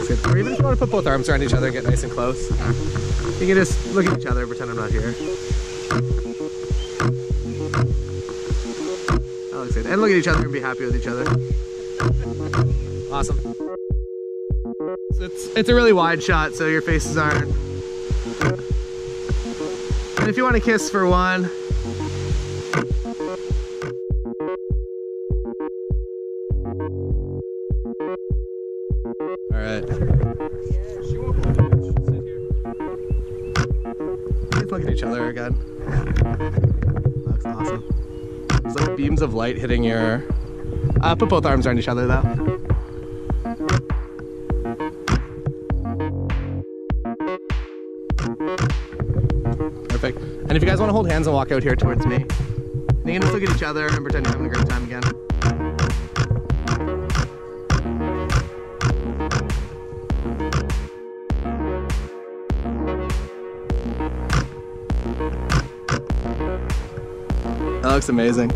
looks good. Or even if you want to put both arms around each other and get nice and close, you can just look at each other and pretend I'm not here. That looks good. And look at each other and be happy with each other. Awesome. So it's a really wide shot, so your faces aren't. And if you want to kiss for one, all right. Just look at each other again. Looks awesome. It's like beams of light hitting your. Put both arms around each other though. Perfect. And if you guys want to hold hands and walk out here towards me, you can just look at each other and pretend you're having a great time again. That looks amazing.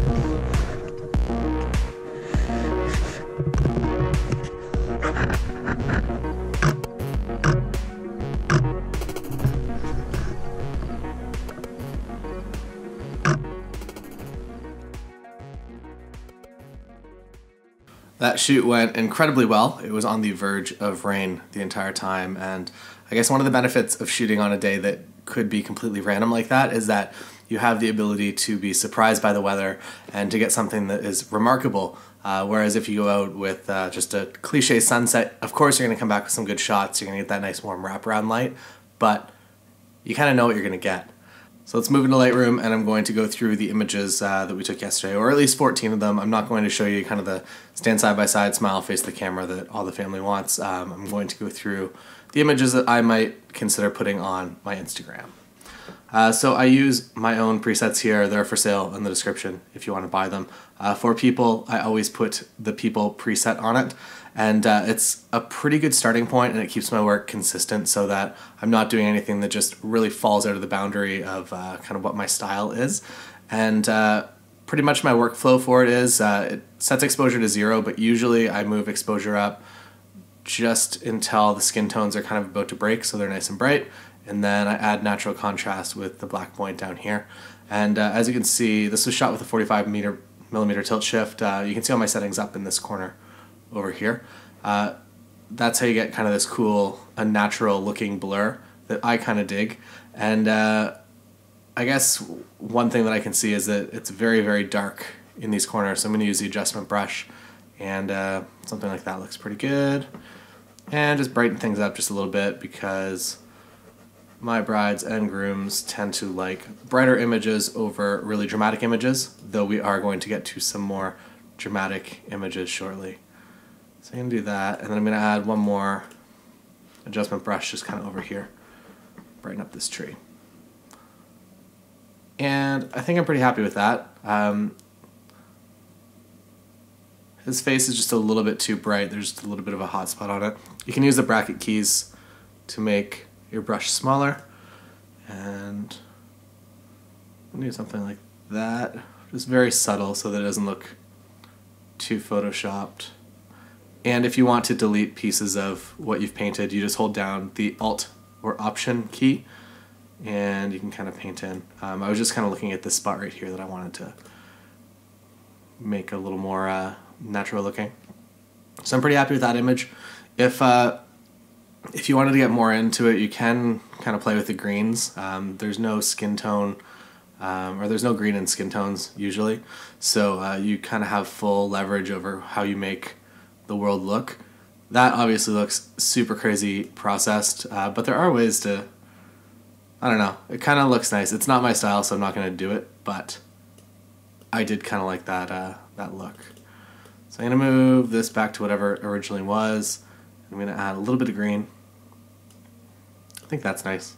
That shoot went incredibly well. It was on the verge of rain the entire time, and I guess one of the benefits of shooting on a day that could be completely random like that is that you have the ability to be surprised by the weather and to get something that is remarkable. Whereas if you go out with just a cliche sunset, of course you're going to come back with some good shots, you're going to get that nice warm wraparound light, but you kind of know what you're going to get. So let's move into Lightroom, and I'm going to go through the images that we took yesterday, or at least 14 of them. I'm not going to show you kind of the stand side by side, smile, face the camera that all the family wants. I'm going to go through the images that I might consider putting on my Instagram. So I use my own presets here. They're for sale in the description if you want to buy them. For people, I always put the people preset on it, and it's a pretty good starting point, and it keeps my work consistent so that I'm not doing anything that just really falls out of the boundary of kind of what my style is. And pretty much my workflow for it is it sets exposure to 0, but usually I move exposure up just until the skin tones are kind of about to break, so they're nice and bright. And then I add natural contrast with the black point down here. And as you can see, this was shot with a 45mm tilt shift. You can see all my settings up in this corner over here. That's how you get kind of this cool, unnatural looking blur that I kind of dig. And I guess one thing that I can see is that it's very, very dark in these corners. So I'm going to use the adjustment brush, and something like that looks pretty good. And just brighten things up just a little bit, because my brides and grooms tend to like brighter images over really dramatic images, though we are going to get to some more dramatic images shortly. So I'm going to do that, and then I'm going to add one more adjustment brush just kind of over here, brighten up this tree. And I think I'm pretty happy with that. His face is just a little bit too bright. There's just a little bit of a hot spot on it. You can use the bracket keys to make your brush smaller, and I'll do something like that. Just very subtle so that it doesn't look too photoshopped. And if you want to delete pieces of what you've painted, you just hold down the Alt or Option key, and you can kind of paint in. I was just kind of looking at this spot right here that I wanted to make a little more natural looking. So I'm pretty happy with that image. If you wanted to get more into it, you can kind of play with the greens. There's no skin tone, or there's no green in skin tones usually, so you kind of have full leverage over how you make the world look. That obviously looks super crazy processed, but there are ways to, I don't know, it kind of looks nice. It's not my style, so I'm not going to do it, but I did kind of like that, that look. So I'm going to move this back to whatever it originally was. I'm going to add a little bit of green. I think that's nice.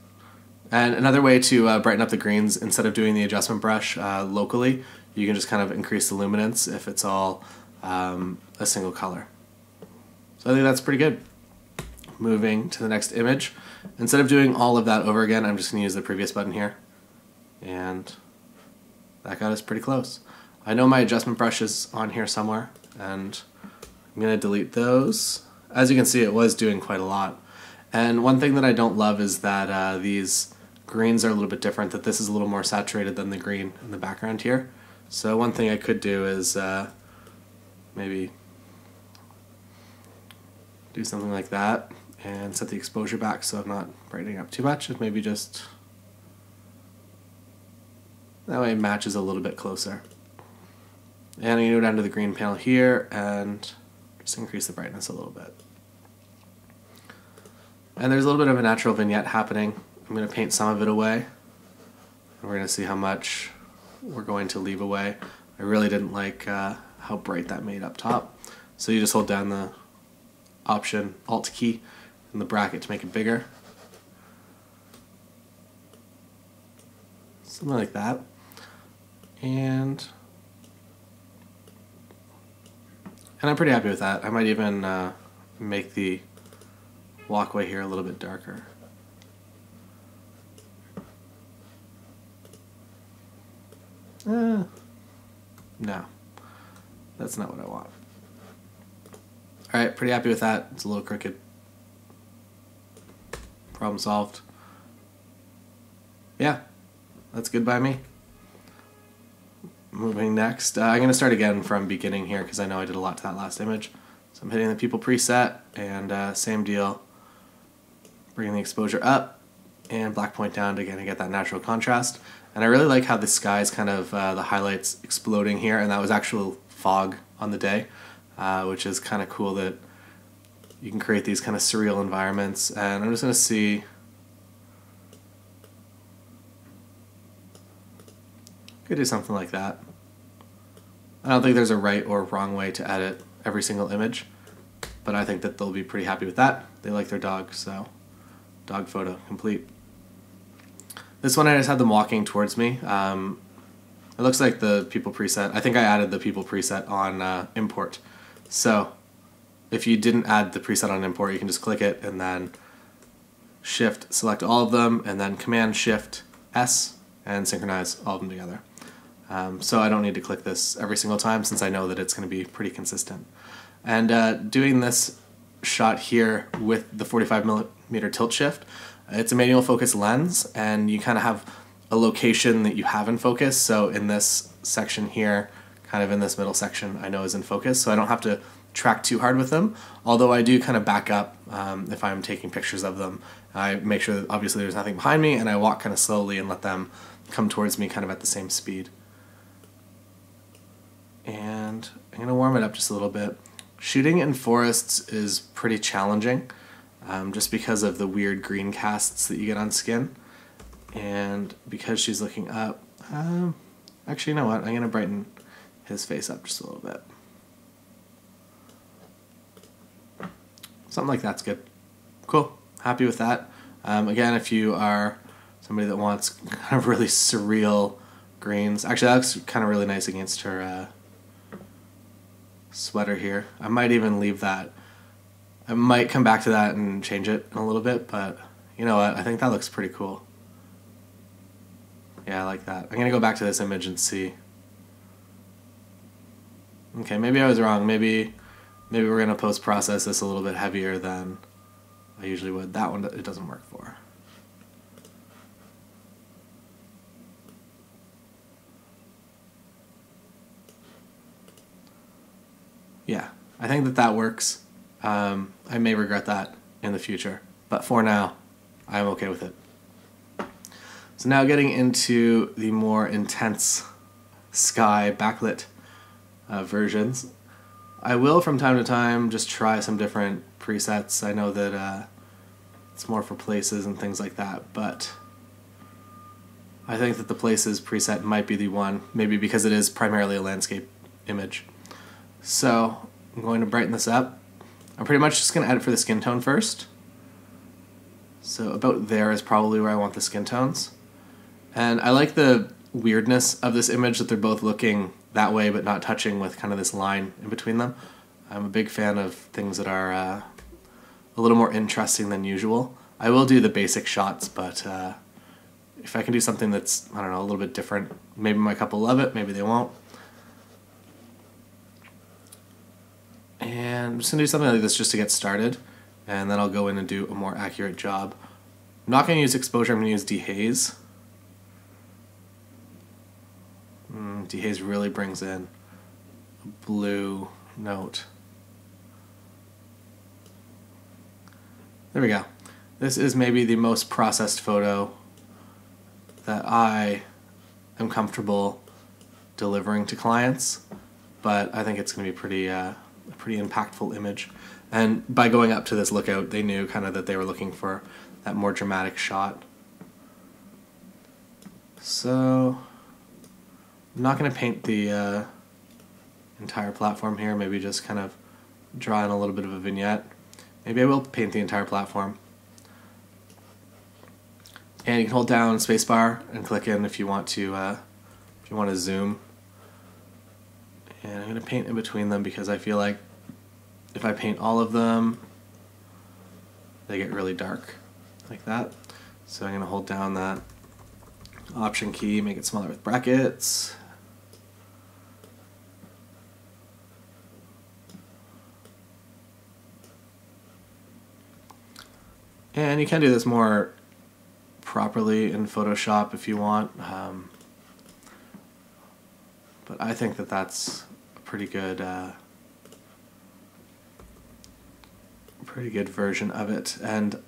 And another way to brighten up the greens, instead of doing the adjustment brush locally, you can just kind of increase the luminance if it's all a single color. So I think that's pretty good. Moving to the next image. Instead of doing all of that over again, I'm just going to use the previous button here. And that got us pretty close. I know my adjustment brush is on here somewhere, and I'm going to delete those. as you can see, it was doing quite a lot. And one thing that I don't love is that these greens are a little bit different, that this is a little more saturated than the green in the background here. So one thing I could do is maybe do something like that and set the exposure back so I'm not brightening up too much. And maybe just, that way it matches a little bit closer. And I'm going to go down to the green panel here and just increase the brightness a little bit. And there's a little bit of a natural vignette happening. I'm going to paint some of it away. And we're going to see how much we're going to leave away. I really didn't like how bright that made up top. So you just hold down the Option Alt key in the bracket to make it bigger. Something like that. And I'm pretty happy with that. I might even make the walkway here a little bit darker. No, that's not what I want. Alright, pretty happy with that. It's a little crooked. Problem solved. Yeah, that's good by me. Moving next, I'm going to start again from beginning here because I know I did a lot to that last image. So I'm hitting the people preset and same deal. Bringing the exposure up and black point down to again get that natural contrast. And I really like how the sky is kind of the highlights exploding here, and that was actual fog on the day, which is kind of cool that you can create these kind of surreal environments. And I'm just going to see. Could do something like that. I don't think there's a right or wrong way to edit every single image, but I think that they'll be pretty happy with that. They like their dog, so dog photo complete. This one I just had them walking towards me. It looks like the people preset. I think I added the people preset on import. So if you didn't add the preset on import, you can just click it and then Shift select all of them and then Command Shift S and synchronize all of them together. So I don't need to click this every single time since I know that it's going to be pretty consistent. And doing this shot here with the 45mm tilt shift, it's a manual focus lens, and you kind of have a location that you have in focus. So in this section here, kind of in this middle section, I know is in focus, so I don't have to track too hard with them, although I do kind of back up if I'm taking pictures of them. I make sure that obviously there's nothing behind me, and I walk kind of slowly and let them come towards me kind of at the same speed. And I'm going to warm it up just a little bit. Shooting in forests is pretty challenging just because of the weird green casts that you get on skin. And because she's looking up, actually, you know what? I'm going to brighten his face up just a little bit. Something like that's good. Cool. Happy with that. Again, if you are somebody that wants kind of really surreal greens, actually that looks kind of really nice against her sweater here. I might even leave that. I might come back to that and change it in a little bit, but you know what? I think that looks pretty cool. Yeah, I like that. I'm going to go back to this image and see. Okay, maybe I was wrong. Maybe we're going to post-process this a little bit heavier than I usually would. That one it doesn't work for. Yeah, I think that works. I may regret that in the future, but for now, I'm okay with it. So now getting into the more intense sky backlit versions. I will from time to time just try some different presets. I know that it's more for places and things like that, but I think that the places preset might be the one, maybe because it is primarily a landscape image. So I'm going to brighten this up. I'm pretty much just going to edit for the skin tone first. So about there is probably where I want the skin tones. And I like the weirdness of this image, that they're both looking that way but not touching with kind of this line in between them. I'm a big fan of things that are a little more interesting than usual. I will do the basic shots, but if I can do something that's, I don't know, a little bit different, maybe my couple love it, maybe they won't. And And I'm just going to do something like this just to get started, and then I'll go in and do a more accurate job. I'm not going to use exposure, I'm going to use dehaze. Dehaze really brings in a blue note. There we go. This is maybe the most processed photo that I am comfortable delivering to clients, but I think it's going to be a pretty impactful image. And by going up to this lookout, they knew kind of that they were looking for that more dramatic shot. So I'm not going to paint the entire platform here, maybe just kind of draw in a little bit of a vignette. Maybe I will paint the entire platform. And you can hold down spacebar and click in if you want to zoom. And I'm going to paint in between them because I feel like if I paint all of them, they get really dark like that. So I'm going to hold down that Option key, make it smaller with brackets. And you can do this more properly in Photoshop if you want, but I think that that's a pretty good version of it. And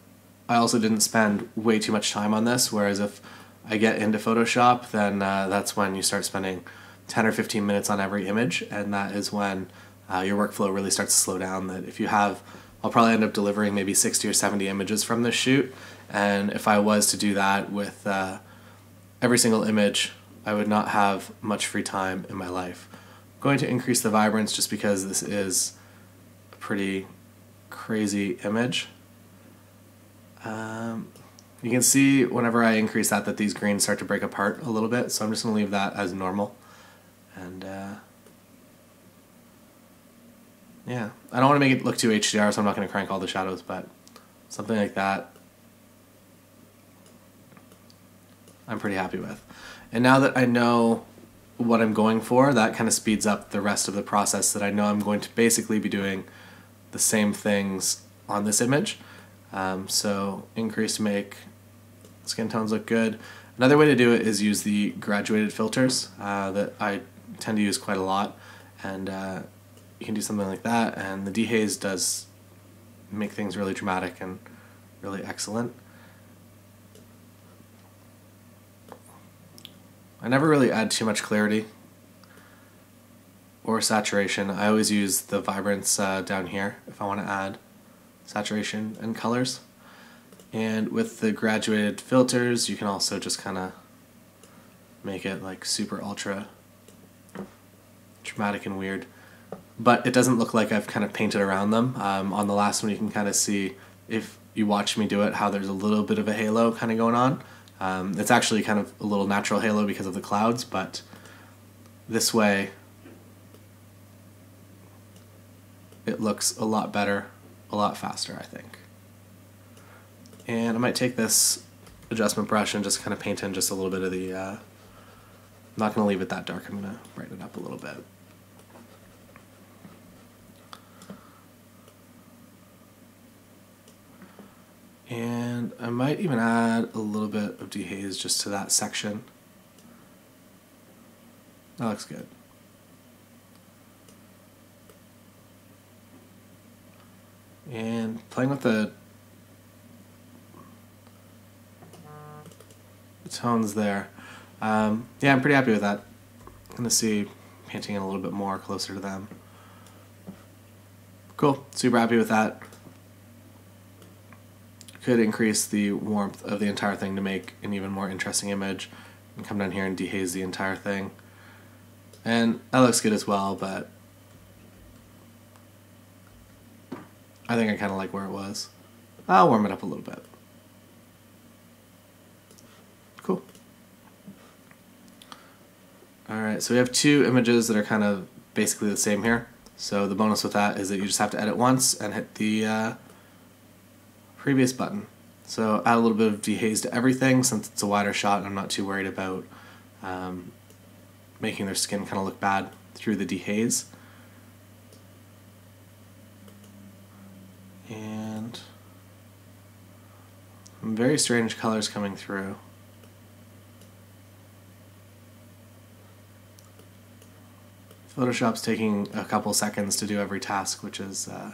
I also didn't spend way too much time on this, whereas if I get into Photoshop, then that's when you start spending 10 or 15 minutes on every image, and that is when your workflow really starts to slow down. That if you have, I'll probably end up delivering maybe 60 or 70 images from this shoot, and if I was to do that with every single image, I would not have much free time in my life. I'm going to increase the vibrance just because this is a pretty crazy image. You can see whenever I increase that these greens start to break apart a little bit, so I'm just going to leave that as normal. And yeah, I don't want to make it look too HDR, so I'm not going to crank all the shadows, but something like that I'm pretty happy with. And now that I know what I'm going for, that kind of speeds up the rest of the process, that I know I'm going to basically be doing the same things on this image. So increase to make skin tones look good. Another way to do it is use the graduated filters that I tend to use quite a lot, and you can do something like that, and the dehaze does make things really dramatic and really excellent. I never really add too much clarity or saturation. I always use the vibrance down here if I want to add saturation and colors. And with the graduated filters, you can also just kind of make it like super ultra dramatic and weird. But it doesn't look like I've kind of painted around them. On the last one, you can kind of see, if you watch me do it, how there's a little bit of a halo kind of going on. It's actually kind of a little natural halo because of the clouds, but this way it looks a lot better, a lot faster, I think. And I might take this adjustment brush and just kind of paint in just a little bit of the, I'm not going to leave it that dark, I'm going to brighten it up a little bit. And I might even add a little bit of dehaze just to that section. That looks good. And playing with the tones there. Yeah, I'm pretty happy with that. I'm going to see painting in a little bit more closer to them. Cool, super happy with that. Could increase the warmth of the entire thing to make an even more interesting image, and come down here and dehaze the entire thing. And that looks good as well, but I think I kind of like where it was. I'll warm it up a little bit. Cool. Alright, so we have two images that are kind of basically the same here. So the bonus with that is that you just have to edit once and hit the previous button. So add a little bit of dehaze to everything, since it's a wider shot and I'm not too worried about making their skin kind of look bad through the dehaze. Some very strange colors coming through. Photoshop's taking a couple seconds to do every task, which is kind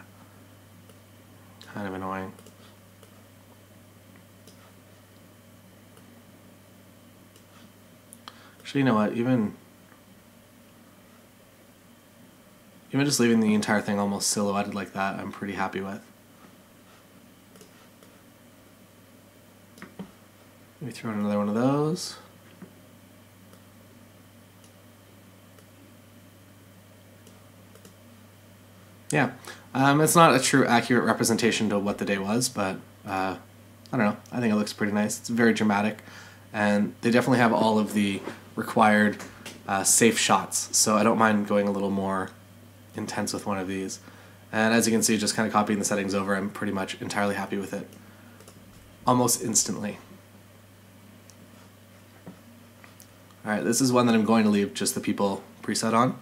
of annoying. Actually, you know what? Even just leaving the entire thing almost silhouetted like that, I'm pretty happy with. Maybe throw in another one of those. Yeah, it's not a true accurate representation to what the day was, but I don't know, I think it looks pretty nice. It's very dramatic, and they definitely have all of the required safe shots, so I don't mind going a little more intense with one of these. And as you can see, just kind of copying the settings over, I'm pretty much entirely happy with it almost instantly. Alright, this is one that I'm going to leave just the people preset on.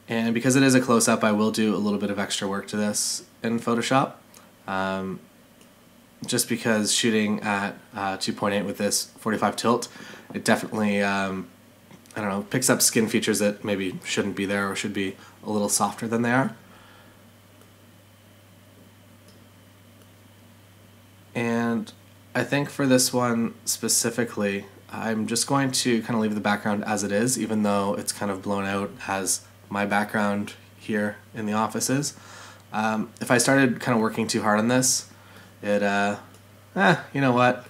And because it is a close-up, I will do a little bit of extra work to this in Photoshop. Just because shooting at 2.8 with this 45 tilt, it definitely, I don't know, picks up skin features that maybe shouldn't be there or should be a little softer than they are. And I think for this one specifically, I'm just going to kind of leave the background as it is, even though it's kind of blown out as my background here in the office is. If I started kind of working too hard on this, it, you know what?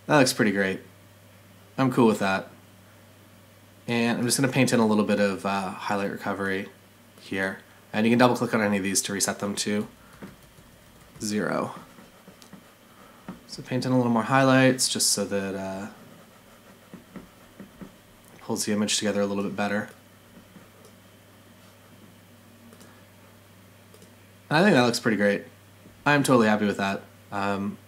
That looks pretty great. I'm cool with that. And I'm just going to paint in a little bit of highlight recovery here. And you can double click on any of these to reset them to 0. So paint in a little more highlights just so that pulls the image together a little bit better. I think that looks pretty great. I'm totally happy with that. And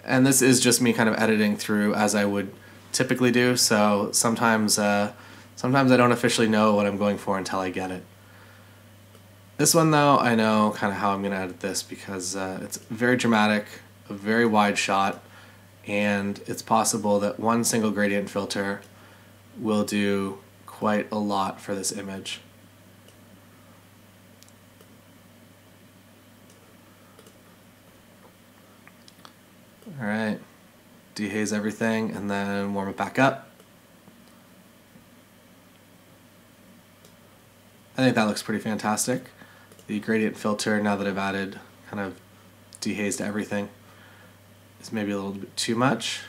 this is just me kind of editing through as I would typically do, so sometimes I don't officially know what I'm going for until I get it. This one though, I know kind of how I'm going to edit this because it's very dramatic, a very wide shot, and it's possible that one single gradient filter will do quite a lot for this image. Alright, dehaze everything and then warm it back up. I think that looks pretty fantastic. The gradient filter, now that I've added kind of dehazed everything, is maybe a little bit too much.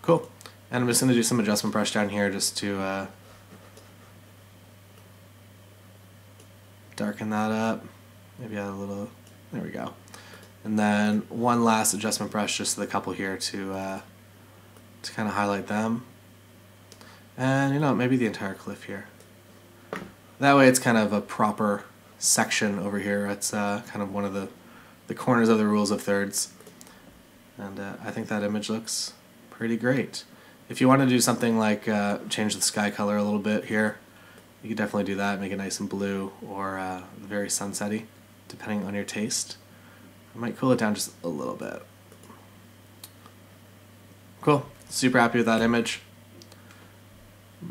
Cool. And I'm just going to do some adjustment brush down here just to darken that up. Maybe add a little, there we go. And then one last adjustment brush just to the couple here to kind of highlight them. And you know, maybe the entire cliff here. That way it's kind of a proper section over here. It's kind of one of the corners of the rules of thirds. And I think that image looks pretty great. If you want to do something like change the sky color a little bit here, you could definitely do that, make it nice and blue or very sunsetty, depending on your taste. I might cool it down just a little bit. Cool, super happy with that image.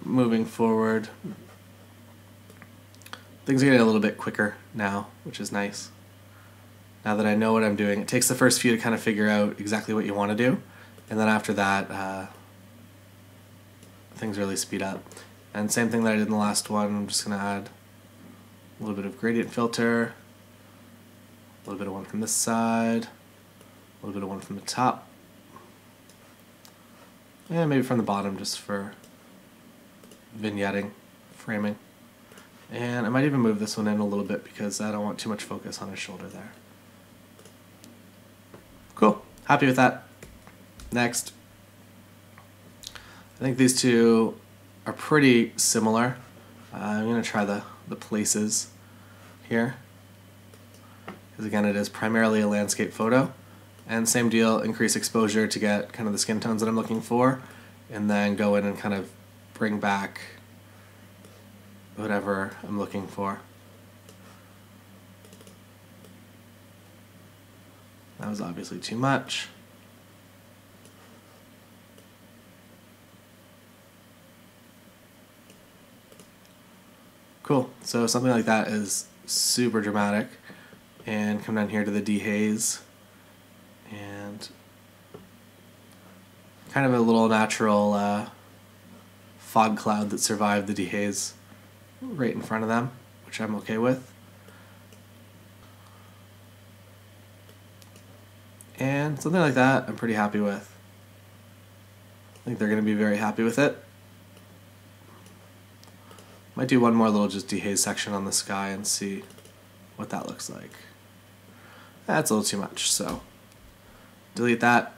Moving forward, things are getting a little bit quicker now, which is nice. Now that I know what I'm doing, it takes the first few to kind of figure out exactly what you want to do, and then after that, things really speed up. And same thing that I did in the last one, I'm just going to add a little bit of gradient filter, a little bit of one from this side, a little bit of one from the top, and maybe from the bottom just for vignetting, framing. And I might even move this one in a little bit because I don't want too much focus on his shoulder there. Cool, happy with that. Next. I think these two are pretty similar. I'm going to try the places here, because again it is primarily a landscape photo. And same deal, increase exposure to get kind of the skin tones that I'm looking for, and then go in and kind of bring back whatever I'm looking for. That was obviously too much. Cool, so something like that is super dramatic. And come down here to the dehaze, and kind of a little natural fog cloud that survived the dehaze right in front of them, which I'm okay with. And something like that I'm pretty happy with. I think they're going to be very happy with it. Might do one more little just dehaze section on the sky and see what that looks like. That's a little too much, so delete that.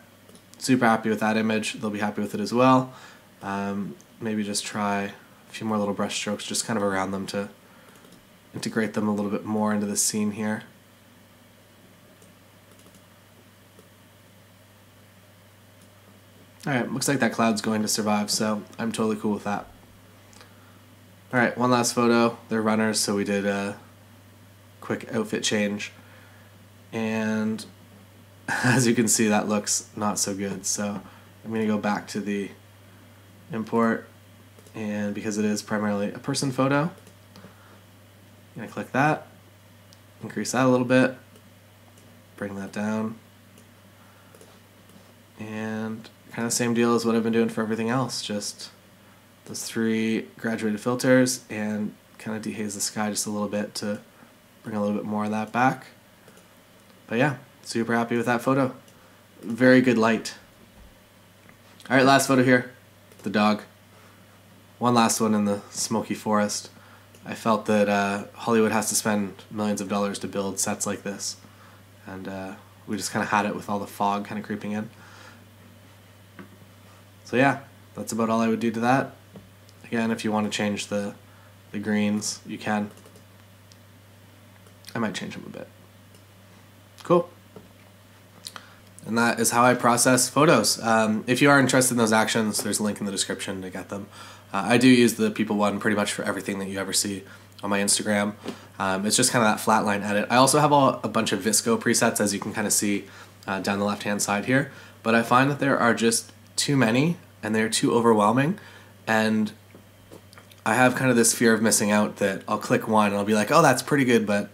Super happy with that image. They'll be happy with it as well. Maybe just try a few more little brush strokes just kind of around them to integrate them a little bit more into the scene here. Alright, looks like that cloud's going to survive, so I'm totally cool with that. Alright, one last photo. They're runners, so we did a quick outfit change. And as you can see, that looks not so good. So I'm going to go back to the import, and because it is primarily a person photo, I'm going to click that, increase that a little bit, bring that down, and kind of same deal as what I've been doing for everything else, just those 3 graduated filters, and kind of dehaze the sky just a little bit to bring a little bit more of that back. But yeah, super happy with that photo. Very good light. Alright, last photo here. The dog. One last one in the smoky forest. I felt that Hollywood has to spend millions of dollars to build sets like this. And we just kind of had it with all the fog kind of creeping in. So yeah, that's about all I would do to that. Again, if you want to change the greens, you can. I might change them a bit. Cool. And that is how I process photos. If you are interested in those actions, there's a link in the description to get them. I do use the People one pretty much for everything that you ever see on my Instagram. It's just kind of that flat line edit. I also have a bunch of VSCO presets, as you can kind of see down the left-hand side here. But I find that there are just too many, and they're too overwhelming. And I have kind of this fear of missing out that I'll click one and I'll be like, oh, that's pretty good, but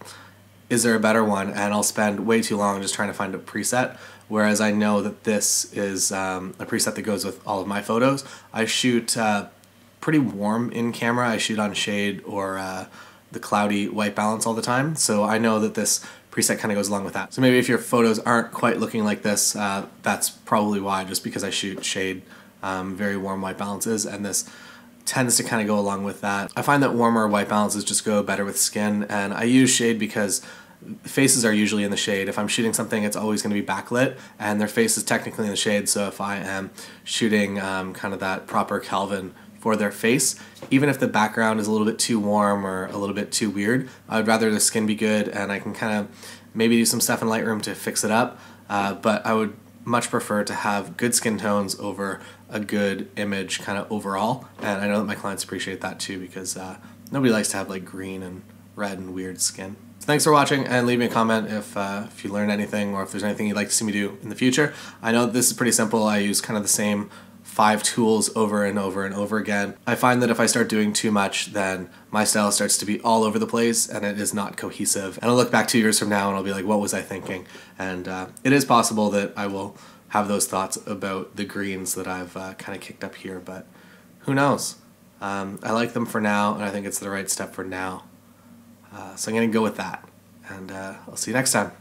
is there a better one? And I'll spend way too long just trying to find a preset, whereas I know that this is a preset that goes with all of my photos. I shoot pretty warm in camera. I shoot on shade or the cloudy white balance all the time, so I know that this preset kind of goes along with that. So maybe if your photos aren't quite looking like this, that's probably why, just because I shoot shade, very warm white balances, and this tends to kind of go along with that. I find that warmer white balances just go better with skin, and I use shade because faces are usually in the shade. If I'm shooting something, it's always going to be backlit, and their face is technically in the shade, so if I am shooting kind of that proper Kelvin for their face, even if the background is a little bit too warm or a little bit too weird, I would rather the skin be good, and I can kind of maybe do some stuff in Lightroom to fix it up, but I would much prefer to have good skin tones over a good image kind of overall, and I know that my clients appreciate that too, because nobody likes to have like green and red and weird skin. So thanks for watching, and leave me a comment if you learned anything, or if there's anything you'd like to see me do in the future. I know this is pretty simple. I use kind of the same 5 tools over and over and over again. I find that if I start doing too much, then my style starts to be all over the place and it is not cohesive. And I'll look back 2 years from now and I'll be like, what was I thinking? And it is possible that I will have those thoughts about the greens that I've kind of kicked up here, but who knows? I like them for now, and I think it's the right step for now. So I'm going to go with that, and I'll see you next time.